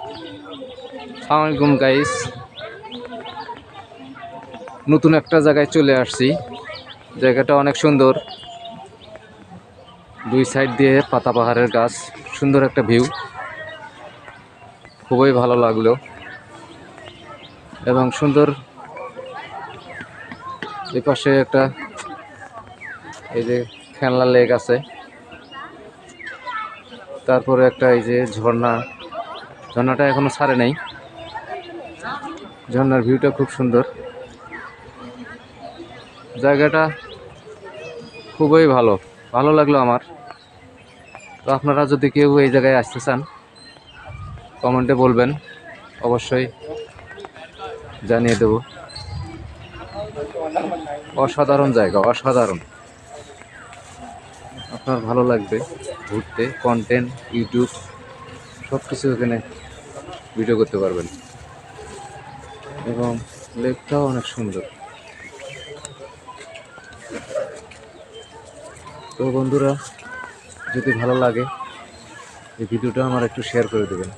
আসসালামু আলাইকুম গাইস, নতুন একটা জায়গায় চলে আসছি। জায়গাটা অনেক সুন্দর, দুই সাইড দিয়ে পাতা পাহাড়ের গাছ, সুন্দর একটা ভিউ, খুবই ভালো লাগলো। এবং সুন্দর এই পাশে একটা এই যে খেলনা লেক আছে, তারপরে একটা এই যে ঝর্ণাটা এখনো ছাড়ে নাই। ঝর্ণার ভিউটা খুব সুন্দর, জায়গাটা খুবই ভালো লাগলো আমার। তো আপনারা যদি কেউ এই জায়গায় আসতে চান কমেন্টে বলবেন, অবশ্যই জানিয়ে দেব। অসাধারণ জায়গা, অসাধারণ। আপনার ভালো লাগবে ঘুরতে, কন্টেন্ট, ইউটিউব সব কিছু এখানে ভিডিও করতে পারবেন। এবং লেকটাও অনেক সুন্দর। তো বন্ধুরা, যদি ভালো লাগে এই ভিডিওটা আমার একটু শেয়ার করে দেবেন।